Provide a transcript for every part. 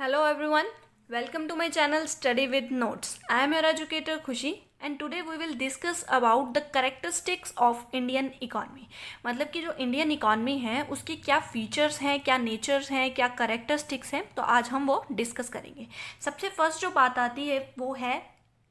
Hello everyone, welcome to my channel Study with Notes. I am your educator Khushi and today we will discuss about the characteristics of Indian economy. मतलब कि जो Indian economy है उसकी क्या features हैं, क्या natures हैं, क्या करेक्टरिस्टिक्स हैं, तो आज हम वो डिस्कस करेंगे। सबसे फर्स्ट जो बात आती है वो है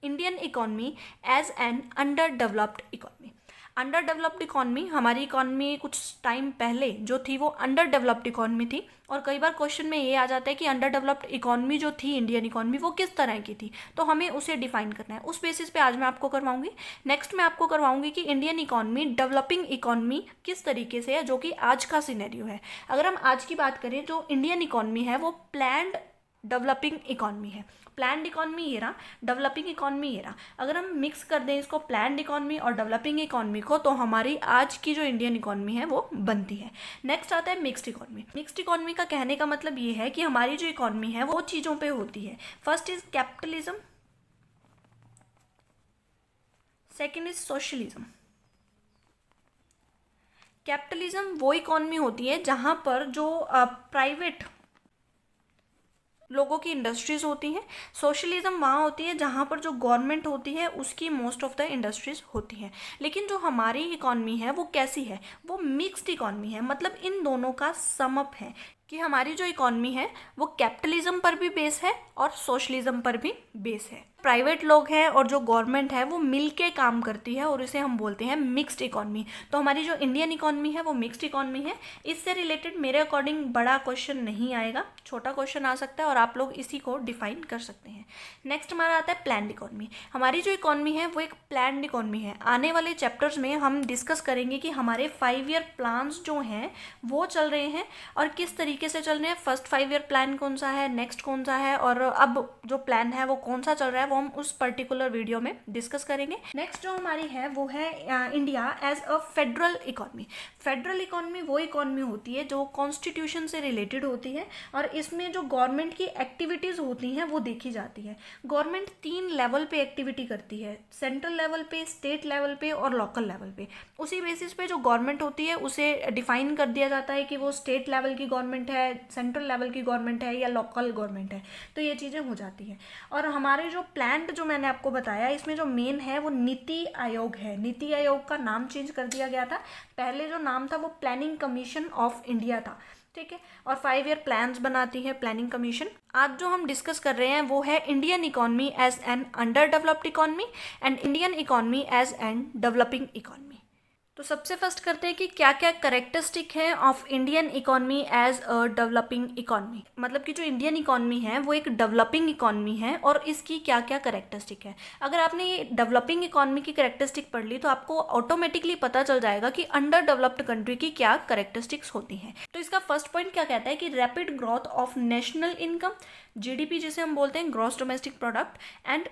Indian economy as an underdeveloped economy. Underdeveloped economy, हमारी इकॉनमी कुछ टाइम पहले जो थी वो अंडर डेवलप्ड इकॉनमी थी। और कई बार क्वेश्चन में ये आ जाता है कि अंडर डेवलप्ड इकॉनमी जो थी इंडियन इकॉनमी वो किस तरह की थी, तो हमें उसे डिफाइन करना है। उस बेसिस पे आज मैं आपको करवाऊंगी। नेक्स्ट मैं आपको करवाऊंगी कि इंडियन इकॉनमी डेवलपिंग इकॉनमी किस तरीके से है, जो कि आज का सिनेरियो है। अगर हम आज की बात करें तो इंडियन इकॉनमी है वो प्लान्ड डेवलपिंग इकॉनमी है। प्लान्ड इकॉनमी ये रहा, डेवलपिंग इकॉनमी ये रहा। अगर हम मिक्स कर दें इसको प्लान्ड इकॉनमी और डेवलपिंग इकॉनमी को, तो हमारी आज की जो इंडियन इकॉनमी है वो बनती है। नेक्स्ट आता है मिक्स्ड इकॉनमी। मिक्स्ड इकॉनमी का कहने का मतलब ये है कि हमारी जो इकॉनमी है वो चीज़ों पे होती है। First is capitalism, second is socialism. Capitalism वो इकॉनमी होती है जहाँ पर जो प्राइवेट लोगों की इंडस्ट्रीज होती हैं। सोशलिज्म वहाँ होती है जहाँ पर जो गवर्नमेंट होती है उसकी मोस्ट ऑफ द इंडस्ट्रीज होती हैं। लेकिन जो हमारी इकॉनमी है वो कैसी है, वो मिक्स्ड इकॉनमी है। मतलब इन दोनों का समअप है कि हमारी जो इकॉनमी है वो कैपिटलिज्म पर भी बेस है और सोशलिज्म पर भी बेस है। प्राइवेट लोग हैं और जो गवर्नमेंट है वो मिल के काम करती है और इसे हम बोलते हैं मिक्स्ड इकॉनमी। तो हमारी जो इंडियन इकॉनमी है वो मिक्स्ड इकॉनमी है। इससे रिलेटेड मेरे अकॉर्डिंग बड़ा क्वेश्चन नहीं आएगा, छोटा क्वेश्चन आ सकता है और आप लोग इसी को डिफाइन कर सकते हैं। नेक्स्ट हमारा आता है प्लान्ड इकॉनमी। हमारी जो इकॉनमी है वो एक प्लान्ड इकॉनमी है। आने वाले चैप्टर्स में हम डिस्कस करेंगे कि हमारे 5 ईयर प्लान्स जो हैं वो चल रहे हैं और किस तरीके से चल रहे हैं। फर्स्ट 5 ईयर प्लान कौन सा है, नेक्स्ट कौन सा है, और अब जो प्लान है वो कौन सा चल रहा है, वो हम उस पर्टिकुलर वीडियो में डिस्कस करेंगे। नेक्स्ट जो हमारी है वो है India as a federal economy. Federal economy वो इकॉनमी होती है जो कॉन्स्टिट्यूशन से रिलेटेड होती है और इसमें जो गवर्नमेंट की एक्टिविटीज़ होती हैं वो देखी जाती है। गवर्नमेंट 3 लेवल पे एक्टिविटी करती है, सेंट्रल लेवल पे, स्टेट लेवल पे और लोकल लेवल पे। उसी बेसिस पे जो गवर्नमेंट होती है उसे डिफाइन कर दिया जाता है कि वो स्टेट लेवल की गवर्नमेंट है, सेंट्रल लेवल की गवर्नमेंट है या लोकल गवर्नमेंट है। तो ये चीज़ें हो जाती हैं। और हमारे जो प्लान जो मैंने आपको बताया इसमें जो मेन है वो नीति आयोग है। नीति आयोग का नाम चेंज कर दिया गया था। पहले जो नाम था वो प्लानिंग कमीशन ऑफ इंडिया था, ठीक है। और 5 ईयर प्लान्स बनाती है प्लानिंग कमीशन। आज जो हम डिस्कस कर रहे हैं वो है Indian economy as an underdeveloped economy and Indian economy as a developing economy. तो सबसे फर्स्ट करते हैं कि क्या क्या करेक्टरिस्टिक है of Indian economy as a developing economy. मतलब कि जो इंडियन इकॉनमी है वो एक डेवलपिंग इकॉनमी है और इसकी क्या क्या करेक्टरिस्टिक है। अगर आपने ये डेवलपिंग इकॉनमी की करेक्टरिस्टिक पढ़ ली तो आपको ऑटोमेटिकली पता चल जाएगा कि अंडर डेवलप्ड कंट्री की क्या करेक्टरिस्टिक्स होती हैं। तो इसका फर्स्ट पॉइंट क्या कहता है कि rapid growth of national income, GDP जिसे हम बोलते हैं, gross domestic product, and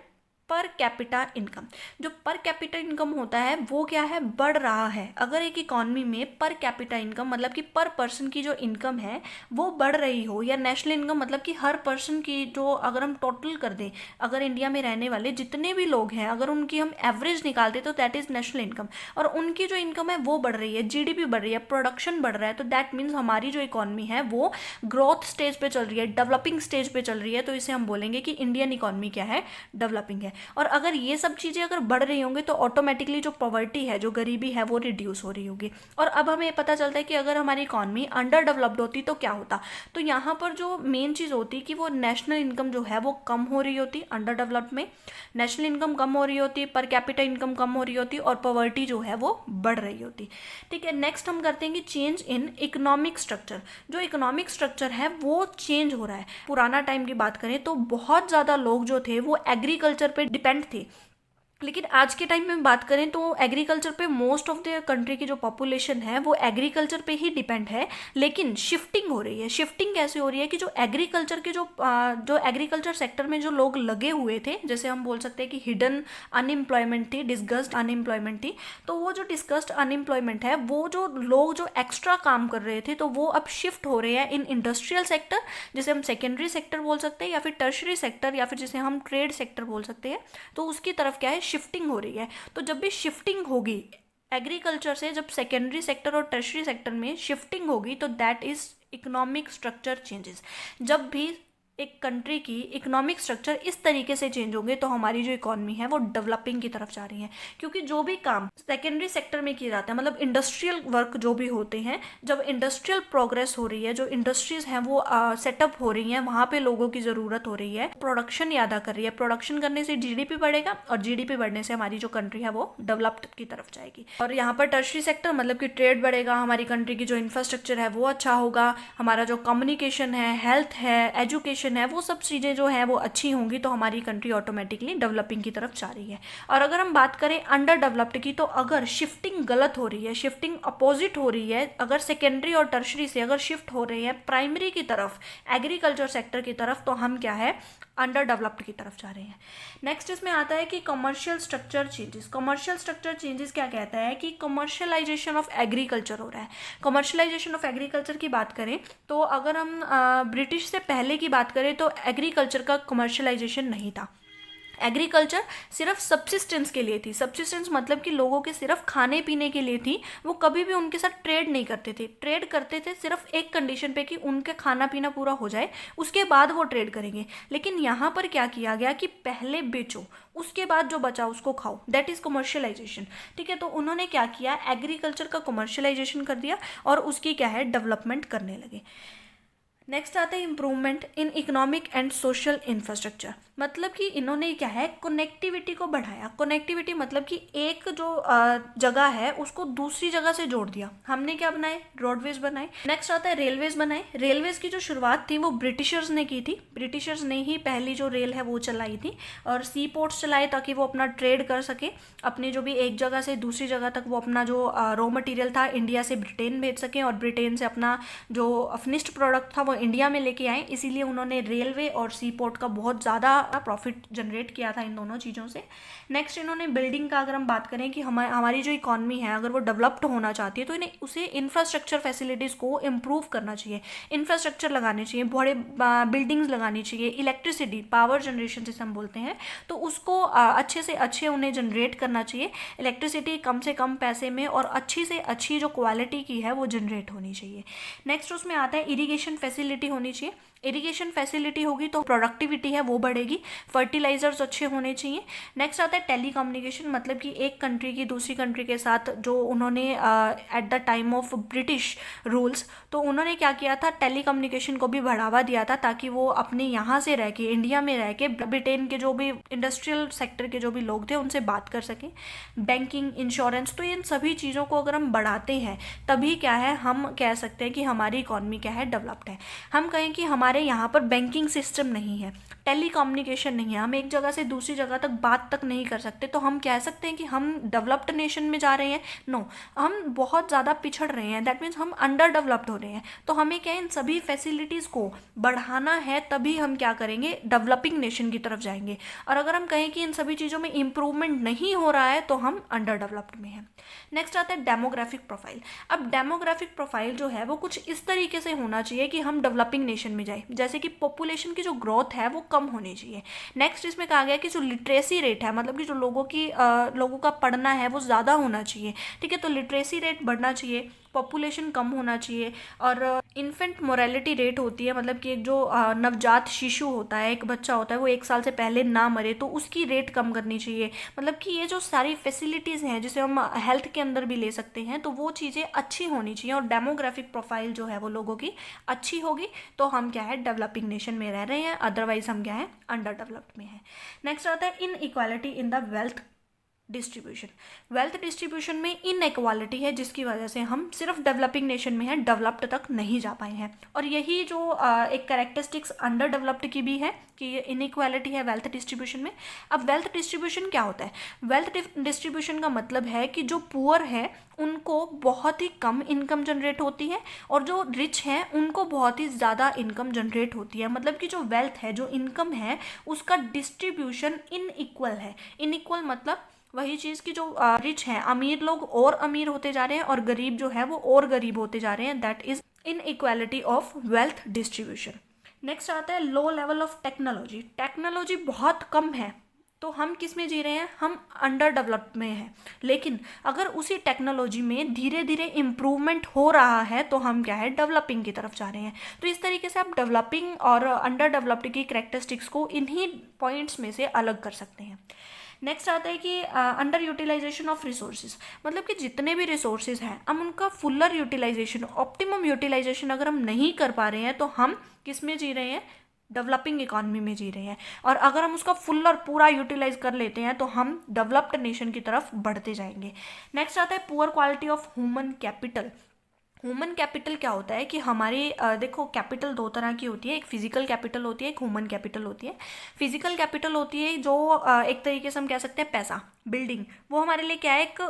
per capita income. जो पर कैपिटा इनकम होता है वो क्या है, बढ़ रहा है। अगर एक इकॉनमी में पर कैपिटा इनकम मतलब कि पर पर्सन की जो इनकम है वो बढ़ रही हो, या नेशनल इनकम मतलब कि हर पर्सन की जो, अगर हम टोटल कर दें, अगर इंडिया में रहने वाले जितने भी लोग हैं अगर उनकी हम एवरेज निकालते तो दैट इज़ नेशनल इनकम, और उनकी जो इनकम है वो बढ़ रही है, जीडीपी बढ़ रही है, प्रोडक्शन बढ़ रहा है, तो दैट मीन्स हमारी जो इकॉनमी है वो ग्रोथ स्टेज पे चल रही है, डेवलपिंग स्टेज पे चल रही है। तो इसे हम बोलेंगे कि इंडियन इकॉनमी क्या है, डेवलपिंग है। और अगर ये सब चीज़ें अगर बढ़ रही होंगी तो ऑटोमेटिकली जो पॉवर्टी है, जो गरीबी है, वो रिड्यूस हो रही होगी। और अब हमें पता चलता है कि अगर हमारी इकॉनमी अंडर डेवलप्ड होती तो क्या होता। तो यहाँ पर जो मेन चीज़ होती कि वो नेशनल इनकम जो है वो कम हो रही होती। अंडर डेवलप्ड में नेशनल इनकम कम हो रही होती, पर कैपिटा इनकम कम हो रही होती और पॉवर्टी जो है वो बढ़ रही होती, ठीक है। नेक्स्ट हम करते हैं कि चेंज इन इकोनॉमिक स्ट्रक्चर। जो इकोनॉमिक स्ट्रक्चर है वो चेंज हो रहा है। पुराना टाइम की बात करें तो बहुत ज़्यादा लोग जो थे वो एग्रीकल्चर पे डिपेंड थे, लेकिन आज के टाइम में बात करें तो एग्रीकल्चर पे मोस्ट ऑफ द कंट्री की जो पॉपुलेशन है वो एग्रीकल्चर पे ही डिपेंड है। लेकिन शिफ्टिंग हो रही है। शिफ्टिंग कैसे हो रही है कि जो एग्रीकल्चर के जो एग्रीकल्चर सेक्टर में जो लोग लगे हुए थे, जैसे हम बोल सकते हैं कि हिडन अनएम्प्लॉयमेंट थी, डिस्गस्ड अनएम्प्लॉयमेंट थी, तो वो जो डिस्गस्ड अनएम्प्लॉयमेंट है, वो जो लोग जो एक्स्ट्रा काम कर रहे थे तो वो अब शिफ्ट हो रहे हैं इन इंडस्ट्रियल सेक्टर, जिसे हम सेकेंडरी सेक्टर बोल सकते हैं, या फिर टर्शरी सेक्टर, या फिर जिसे हम ट्रेड सेक्टर बोल सकते हैं। तो उसकी तरफ क्या है, शिफ्टिंग हो रही है। तो जब भी शिफ्टिंग होगी एग्रीकल्चर से, जब सेकेंडरी सेक्टर और टर्शरी सेक्टर में शिफ्टिंग होगी तो that is economic structure changes. जब भी एक कंट्री की इकोनॉमिक स्ट्रक्चर इस तरीके से चेंज होंगे तो हमारी जो इकोनॉमी है वो डेवलपिंग की तरफ जा रही है। क्योंकि जो भी काम सेकेंडरी सेक्टर में किया जाता है, मतलब इंडस्ट्रियल वर्क जो भी होते हैं, जब इंडस्ट्रियल प्रोग्रेस हो रही है, जो इंडस्ट्रीज हैं वो सेटअप हो रही हैं, वहाँ पे लोगों की ज़रूरत हो रही है, प्रोडक्शन ज़्यादा कर रही है, प्रोडक्शन करने से जीडीपी बढ़ेगा और जीडीपी बढ़ने से हमारी जो कंट्री है वो डेवलप्ड की तरफ जाएगी। और यहाँ पर टर्शरी सेक्टर मतलब कि ट्रेड बढ़ेगा, हमारी कंट्री की जो इंफ्रास्ट्रक्चर है वो अच्छा होगा, हमारा जो कम्युनिकेशन है, हेल्थ है, एजुकेशन है, वो सब चीज़ें जो है वो अच्छी होंगी तो हमारी कंट्री ऑटोमेटिकली डेवलपिंग की तरफ जा रही है। और अगर हम बात करें अंडर डेवलप्ड की, तो अगर शिफ्टिंग गलत हो रही है, शिफ्टिंग अपोजिट हो रही है, अगर सेकेंडरी और टर्शरी से अगर शिफ्ट हो रही है प्राइमरी की तरफ, एग्रीकल्चर सेक्टर की तरफ, तो हम क्या है, अंडर डेवलप्ड की तरफ जा रहे हैं। नेक्स्ट इसमें आता है कि commercial structure changes. Commercial structure changes क्या कहता है कि कमर्शियलाइजेशन ऑफ एग्रीकल्चर हो रहा है। कमर्शियलाइजेशन ऑफ एग्रीकल्चर की बात करें तो अगर हम ब्रिटिश से पहले की बात करें तो एग्रीकल्चर का कमर्शियलाइजेशन नहीं था। एग्रीकल्चर सिर्फ सब्सिस्टेंस के लिए थी। सब्सिस्टेंस मतलब कि लोगों के सिर्फ खाने पीने के लिए थी। वो कभी भी उनके साथ ट्रेड नहीं करते थे। ट्रेड करते थे सिर्फ एक कंडीशन पे कि उनके खाना पीना पूरा हो जाए, उसके बाद वो ट्रेड करेंगे। लेकिन यहाँ पर क्या किया गया कि पहले बेचो, उसके बाद जो बचा उसको खाओ, दैट इज कमर्शियलाइजेशन। ठीक है, तो उन्होंने क्या किया, एग्रीकल्चर का कमर्शियलाइजेशन कर दिया और उसकी क्या है, डेवलपमेंट करने लगे। नेक्स्ट आता है improvement in economic and social infrastructure. मतलब कि इन्होंने क्या है, कनेक्टिविटी को बढ़ाया। कनेक्टिविटी मतलब कि एक जो जगह है उसको दूसरी जगह से जोड़ दिया। हमने क्या बनाए, रोडवेज बनाए। नेक्स्ट आता है रेलवेज बनाए। रेलवेज की जो शुरुआत थी वो ब्रिटिशर्स ने की थी। ब्रिटिशर्स ने ही पहली जो रेल है वो चलाई थी और सी पोर्ट्स चलाए ताकि वो अपना ट्रेड कर सके, अपनी जो भी एक जगह से दूसरी जगह तक वो अपना जो रॉ मटेरियल था इंडिया से ब्रिटेन भेज सकें और ब्रिटेन से अपना जो फिनिश्ड प्रोडक्ट था वो इंडिया में लेके आए। इसीलिए उन्होंने रेलवे और सी पोर्ट का बहुत ज़्यादा प्रॉफिट जनरेट किया था इन दोनों चीज़ों से। नेक्स्ट इन्होंने बिल्डिंग का, अगर हम बात करें कि हमारी जो इकॉनमी है अगर वो डेवलप्ड होना चाहती है तो इन्हें उसे इंफ्रास्ट्रक्चर फैसिलिटीज़ को इम्प्रूव करना चाहिए। इंफ्रास्ट्रक्चर लगाने चाहिए, बड़े बिल्डिंग्स लगानी चाहिए, इलेक्ट्रिसिटी पावर जनरेशन जिसे हम बोलते हैं तो उसको अच्छे से अच्छे उन्हें जनरेट करना चाहिए। इलेक्ट्रिसिटी कम से कम पैसे में और अच्छी से अच्छी जो क्वालिटी की है वो जनरेट होनी चाहिए। नेक्स्ट उसमें आता है इरिगेशन फैसिलिटी होनी चाहिए। इरिगेशन फैसिलिटी होगी तो प्रोडक्टिविटी है वो बढ़ेगी। फर्टिलाइजर्स अच्छे होने चाहिए। नेक्स्ट आता है टेलीकम्युनिकेशन, मतलब कि एक कंट्री की दूसरी कंट्री के साथ जो उन्होंने at the time of British rules, तो उन्होंने क्या किया था, टेलीकम्युनिकेशन को भी बढ़ावा दिया था ताकि वो अपने यहाँ से रह के, इंडिया में रह के ब्रिटेन के जो भी इंडस्ट्रियल सेक्टर के जो भी लोग थे उनसे बात कर सकें। बैंकिंग, इंश्योरेंस, तो इन सभी चीज़ों को अगर हम बढ़ाते हैं तभी क्या है, हम कह सकते हैं कि हमारी इकॉनमी क्या है, डेवलप्ड है। हम कहें कि हमारे यहाँ पर बैंकिंग सिस्टम नहीं है, टेलीकम्युनिकेशन नहीं है, हम एक जगह से दूसरी जगह तक बात तक नहीं कर सकते, तो हम कह सकते हैं कि हम डेवलप्ड नेशन में जा रहे हैं? नो, हम बहुत ज़्यादा पिछड़ रहे हैं। दैट मीन्स हम अंडर डेवलप्ड हो रहे हैं। तो हमें क्या, इन सभी फैसिलिटीज़ को बढ़ाना है, तभी हम क्या करेंगे, डेवलपिंग नेशन की तरफ जाएंगे। और अगर हम कहें कि इन सभी चीज़ों में इंप्रूवमेंट नहीं हो रहा है तो हम अंडर डेवलप्ड में हैं। नेक्स्ट आता है डेमोग्राफिक प्रोफाइल। अब डेमोग्राफिक प्रोफाइल जो है वो कुछ इस तरीके से होना चाहिए कि हम डेवलपिंग नेशन में जाए, जैसे कि पॉपुलेशन की जो ग्रोथ है वो कम होनी चाहिए। नेक्स्ट इसमें कहा गया कि जो लिटरेसी रेट है, मतलब कि जो लोगों का पढ़ना है वो ज़्यादा होना चाहिए। ठीक है, तो लिटरेसी रेट बढ़ना चाहिए, पॉपुलेशन कम होना चाहिए। और इन्फेंट मोरालिटी रेट होती है, मतलब कि एक जो नवजात शिशु होता है, एक बच्चा होता है, वो 1 साल से पहले ना मरे, तो उसकी रेट कम करनी चाहिए। मतलब कि ये जो सारी फैसिलिटीज़ हैं जिसे हम हेल्थ के अंदर भी ले सकते हैं, तो वो चीज़ें अच्छी होनी चाहिए और डेमोग्राफिक प्रोफाइल जो है वो लोगों की अच्छी होगी तो हम क्या है, डेवलपिंग नेशन में रह रहे हैं, अदरवाइज हम क्या है, अंडर डेवलप्ड में है। नेक्स्ट आता है इन equality in the wealth distribution. Wealth distribution में इनइक्वालिटी है जिसकी वजह से हम सिर्फ डेवलपिंग नेशन में हैं, डेवलप्ड तक नहीं जा पाए हैं। और यही जो एक कैरेक्टरिस्टिक्स अंडर डेवलप्ड की भी है कि ये इनइक्वालिटी है वेल्थ डिस्ट्रीब्यूशन में। अब वेल्थ डिस्ट्रीब्यूशन क्या होता है? वेल्थ डिस्ट्रीब्यूशन का मतलब है कि जो पुअर है उनको बहुत ही कम इनकम जनरेट होती है और जो रिच हैं उनको बहुत ही ज़्यादा इनकम जनरेट होती है। मतलब कि जो वेल्थ है, जो इनकम है, उसका डिस्ट्रीब्यूशन इनइक्वल है। इनइक्वल मतलब वही चीज़ कि जो रिच हैं, अमीर लोग और अमीर होते जा रहे हैं और गरीब जो है वो और गरीब होते जा रहे हैं। That is inequality of wealth distribution. Next आता है low level of technology. Technology बहुत कम है तो हम किस में जी रहे हैं, हम अंडर डेवलप्ड में हैं। लेकिन अगर उसी टेक्नोलॉजी में धीरे धीरे इम्प्रूवमेंट हो रहा है तो हम क्या है, डेवलपिंग की तरफ जा रहे हैं। तो इस तरीके से आप डेवलपिंग और अंडर डेवलप्ड की कैरेक्टरिस्टिक्स को इन्हीं पॉइंट्स में से अलग कर सकते हैं। नेक्स्ट आता है कि अंडर यूटिलाइजेशन ऑफ रिसोर्सेज, मतलब कि जितने भी रिसोर्सेज हैं हम उनका फुलर यूटिलाइजेशन, ऑप्टिमम यूटिलाइजेशन अगर हम नहीं कर पा रहे हैं तो हम किस में जी रहे हैं, डेवलपिंग इकॉनमी में जी रहे हैं। और अगर हम उसका फुल और पूरा यूटिलाइज कर लेते हैं तो हम डेवलप्ड नेशन की तरफ बढ़ते जाएंगे। नेक्स्ट आता है poor quality of human capital. Human capital क्या होता है कि हमारी देखो कैपिटल दो तरह की होती है, एक फिजिकल कैपिटल होती है, एक ह्यूमन कैपिटल होती है। फिजिकल कैपिटल होती है जो एक तरीके से हम कह सकते हैं पैसा, बिल्डिंग, वो हमारे लिए क्या है, एक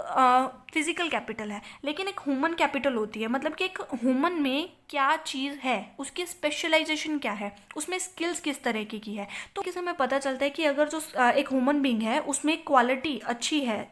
फिजिकल कैपिटल है। लेकिन एक ह्यूमन कैपिटल होती है, मतलब कि एक ह्यूमन में क्या चीज़ है, उसकी स्पेशलाइजेशन क्या है, उसमें स्किल्स किस तरह की है। तो किस हमें पता चलता है कि अगर जो एक ह्यूमन बींग है उसमें क्वालिटी अच्छी है,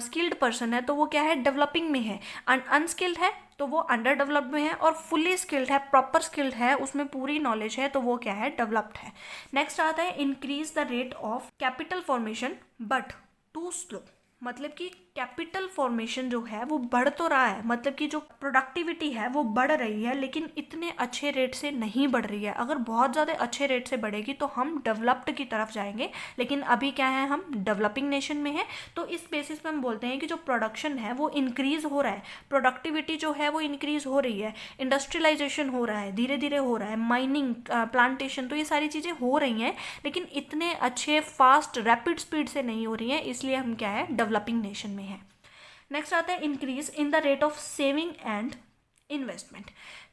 स्किल्ड पर्सन है, तो वो क्या है, डेवलपिंग में है। अनस्किल्ड है तो वो अंडर डेवलप्ड में है, और फुली स्किल्ड है, प्रॉपर स्किल्ड है, उसमें पूरी नॉलेज है, तो वो क्या है, डेवलप्ड है। नेक्स्ट आता है increase the rate of capital formation but too slow, मतलब कि कैपिटल फॉर्मेशन जो है वो बढ़ तो रहा है, मतलब कि जो प्रोडक्टिविटी है वो बढ़ रही है, लेकिन इतने अच्छे रेट से नहीं बढ़ रही है। अगर बहुत ज़्यादा अच्छे रेट से बढ़ेगी तो हम डेवलप्ड की तरफ जाएंगे, लेकिन अभी क्या है, हम डेवलपिंग नेशन में है। तो इस बेसिस पे हम बोलते हैं कि जो प्रोडक्शन है वो इंक्रीज़ हो रहा है, प्रोडक्टिविटी जो है वो इंक्रीज़ हो रही है, इंडस्ट्रियलाइजेशन हो रहा है, धीरे धीरे हो रहा है, माइनिंग, प्लांटेशन, तो ये सारी चीज़ें हो रही हैं, लेकिन इतने अच्छे फास्ट रैपिड स्पीड से नहीं हो रही हैं, इसलिए हम क्या है, डेवलपिंग नेशन में है। नेक्स्ट आता है increase in the rate of saving and investment.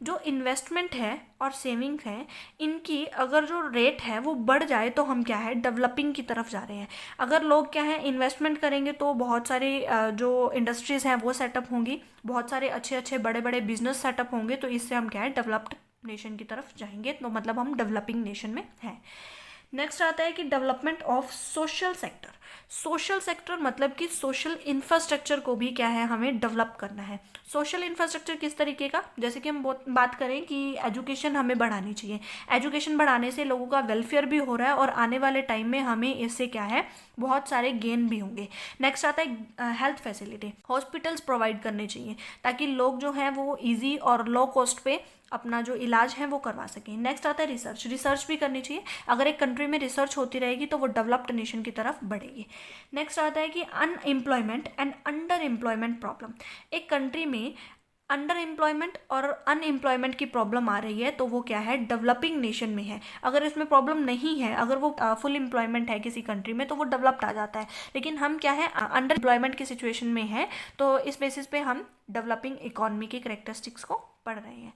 जो इन्वेस्टमेंट है और सेविंग है, इनकी अगर जो रेट है वो बढ़ जाए तो हम क्या है, डेवलपिंग की तरफ जा रहे हैं। अगर लोग क्या है, इन्वेस्टमेंट करेंगे तो बहुत सारे जो इंडस्ट्रीज़ हैं वो सेटअप होंगी, बहुत सारे अच्छे अच्छे बड़े बड़े बिजनेस सेटअप होंगे, तो इससे हम क्या है, डेवलप्ड नेशन की तरफ जाएंगे, तो मतलब हम डेवलपिंग नेशन में हैं। नेक्स्ट आता है कि development of social sector. Social sector मतलब कि सोशल इंफ्रास्ट्रक्चर को भी क्या है, हमें डेवलप करना है। सोशल इंफ्रास्ट्रक्चर किस तरीके का, जैसे कि हम बात करें कि एजुकेशन हमें बढ़ानी चाहिए, एजुकेशन बढ़ाने से लोगों का वेलफेयर भी हो रहा है और आने वाले टाइम में हमें इससे क्या है, बहुत सारे गेन भी होंगे। नेक्स्ट आता है हेल्थ फैसिलिटी, हॉस्पिटल्स प्रोवाइड करने चाहिए ताकि लोग जो हैं वो ईजी और लो कॉस्ट पे अपना जो इलाज है वो करवा सकें। नेक्स्ट आता है रिसर्च, रिसर्च भी करनी चाहिए। अगर एक कंट्री में रिसर्च होती रहेगी तो वो डेवलप्ड नेशन की तरफ बढ़ेगी। नेक्स्ट आता है कि unemployment and under employment problem. एक कंट्री में अंडर एम्प्लॉयमेंट और अनएम्प्लॉयमेंट की प्रॉब्लम आ रही है तो वो क्या है, डेवलपिंग नेशन में है। अगर इसमें प्रॉब्लम नहीं है, अगर वो फुल एम्प्लॉयमेंट है किसी कंट्री में, तो वो डेवलप्ड आ जाता है। लेकिन हम क्या है, अंडर एम्प्लॉयमेंट की सिचुएशन में है, तो इस बेसिस पे हम डेवलपिंग इकॉनमी के कैरेक्टरिस्टिक्स को पढ़ रहे हैं।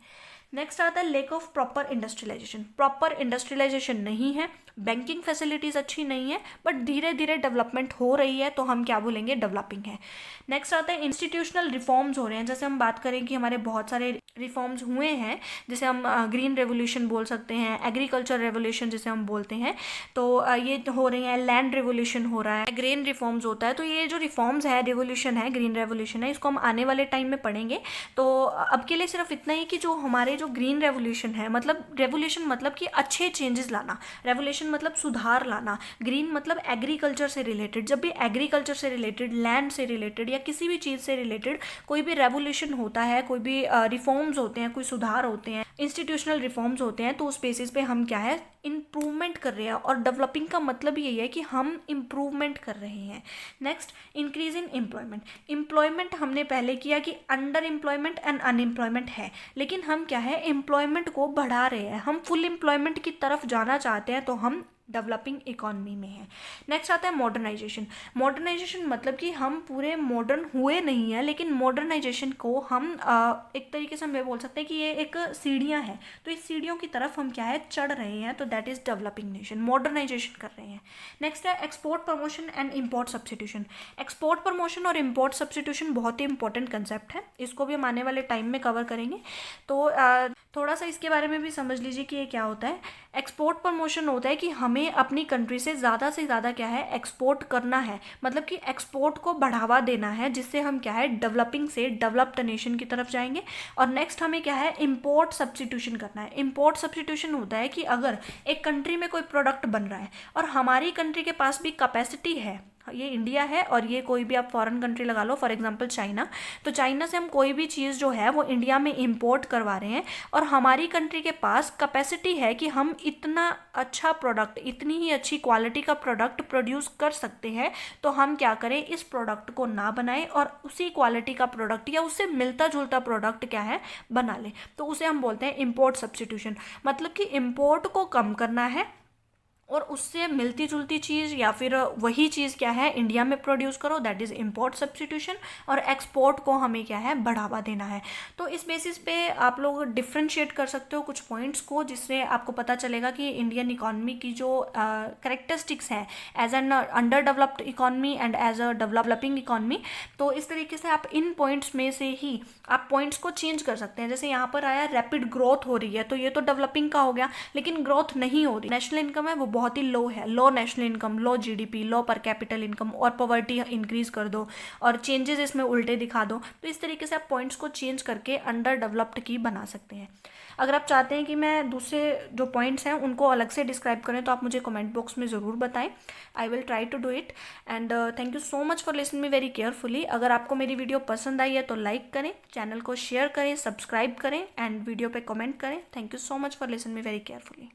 नेक्स्ट आता है lack of proper industrialization. Proper industrialization नहीं है, बैंकिंग फैसिलिटीज़ अच्छी नहीं है, बट धीरे धीरे डेवलपमेंट हो रही है, तो हम क्या बोलेंगे, डेवलपिंग है। नेक्स्ट आता है इंस्टीट्यूशनल रिफॉर्म्स हो रहे हैं। जैसे हम बात करें कि हमारे बहुत सारे रिफॉर्म्स हुए हैं, जैसे हम ग्रीन रेवोल्यूशन बोल सकते हैं, एग्रीकल्चर रेवोल्यूशन जिसे हम बोलते हैं, तो ये हो रही है, लैंड रेवोल्यूशन हो रहा है, ग्रेन रिफॉर्म्स होता है। तो ये जो रिफॉर्म्स है, रेवोल्यूशन है, ग्रीन रेवोल्यूशन है, इसको हम आने वाले टाइम में पढ़ेंगे। तो अब के लिए सिर्फ इतना ही कि जो हमारे जो ग्रीन रेवोल्यूशन है, मतलब रेवोल्यूशन मतलब कि अच्छे चेंजेस लाना, रेवोल्यूशन मतलब सुधार लाना, ग्रीन मतलब एग्रीकल्चर से रिलेटेड। जब भी एग्रीकल्चर से रिलेटेड, लैंड से रिलेटेड या किसी भी चीज़ से रिलेटेड कोई भी रेवोल्यूशन होता है, कोई भी रिफॉर्म्स होते हैं, कोई सुधार होते हैं, इंस्टीट्यूशनल रिफॉर्म्स होते हैं, तो उस बेसिस पे हम क्या है, इम्प्रूवमेंट कर रहे हैं। और डेवलपिंग का मतलब यही है कि हम इम्प्रूवमेंट कर रहे हैं। Next increase in employment. Employment हमने पहले किया कि अंडर एम्प्लॉयमेंट एंड अनएम्प्लॉयमेंट है, लेकिन हम क्या है, एम्प्लॉयमेंट को बढ़ा रहे हैं, हम फुल एम्प्लॉयमेंट की तरफ जाना चाहते हैं, तो हम डेवलपिंग इकॉनमी में है। नेक्स्ट आता है मॉडर्नाइजेशन। मॉडर्नाइजेशन मतलब कि हम पूरे मॉडर्न हुए नहीं हैं, लेकिन मॉडर्नाइजेशन को हम एक तरीके से हम ये बोल सकते हैं कि ये एक सीढ़ियाँ हैं, तो इस सीढ़ियों की तरफ हम क्या है, चढ़ रहे हैं, तो that is developing nation, modernization कर रहे हैं। नेक्स्ट है export promotion and import substitution. Export promotion और इम्पोर्ट सब्सटीट्यूशन बहुत ही इंपॉर्टेंट कंसेप्ट है, इसको भी हम आने वाले टाइम में कवर करेंगे। तो थोड़ा सा इसके बारे में भी समझ लीजिए कि ये क्या होता है। एक्सपोर्ट प्रमोशन होता है कि हमें अपनी कंट्री से ज़्यादा क्या है, एक्सपोर्ट करना है, मतलब कि एक्सपोर्ट को बढ़ावा देना है, जिससे हम क्या है, डेवलपिंग से डेवलप्ड नेशन की तरफ जाएंगे। और नेक्स्ट हमें क्या है, इम्पोर्ट सब्स्टिट्यूशन करना है। इम्पोर्ट सब्स्टिट्यूशन होता है कि अगर एक कंट्री में कोई प्रोडक्ट बन रहा है और हमारी कंट्री के पास भी कैपेसिटी है, ये इंडिया है और ये कोई भी आप फॉरेन कंट्री लगा लो, फॉर एग्जांपल चाइना, तो चाइना से हम कोई भी चीज़ जो है वो इंडिया में इंपोर्ट करवा रहे हैं और हमारी कंट्री के पास कैपेसिटी है कि हम इतना अच्छा प्रोडक्ट, इतनी ही अच्छी क्वालिटी का प्रोडक्ट प्रोड्यूस कर सकते हैं, तो हम क्या करें, इस प्रोडक्ट को ना बनाएं और उसी क्वालिटी का प्रोडक्ट या उससे मिलता जुलता प्रोडक्ट क्या है, बना लें। तो उसे हम बोलते हैं इम्पोर्ट सब्स्टिट्यूशन। मतलब कि इम्पोर्ट को कम करना है और उससे मिलती जुलती चीज़ या फिर वही चीज़ क्या है, इंडिया में प्रोड्यूस करो, दैट इज़ इम्पोर्ट सब्स्टिट्यूशन। और एक्सपोर्ट को हमें क्या है, बढ़ावा देना है। तो इस बेसिस पे आप लोग डिफ्रेंशिएट कर सकते हो कुछ पॉइंट्स को, जिससे आपको पता चलेगा कि इंडियन इकॉनमी की जो करेक्टरिस्टिक्स हैं as an underdeveloped economy and as a developing economy. तो इस तरीके से आप इन पॉइंट्स में से ही आप पॉइंट्स को चेंज कर सकते हैं। जैसे यहाँ पर आया रैपिड ग्रोथ हो रही है, तो ये तो डेवलपिंग का हो गया, लेकिन ग्रोथ नहीं हो रही। नेशनल इनकम है वो बहुत ही लो है, लो नेशनल इनकम, लो जीडीपी, लो पर कैपिटल इनकम, और पॉवर्टी इंक्रीज कर दो और चेंजेस इसमें उल्टे दिखा दो। तो इस तरीके से आप पॉइंट्स को चेंज करके अंडर डेवलप्ड की बना सकते हैं। अगर आप चाहते हैं कि मैं दूसरे जो पॉइंट्स हैं उनको अलग से डिस्क्राइब करें तो आप मुझे कमेंट बॉक्स में ज़रूर बताएं। I will try to do it and thank you so much for listening me very carefully. अगर आपको मेरी वीडियो पसंद आई है तो लाइक करें, चैनल को शेयर करें, सब्सक्राइब करें एंड वीडियो पे कमेंट करें। Thank you so much for listening me very carefully.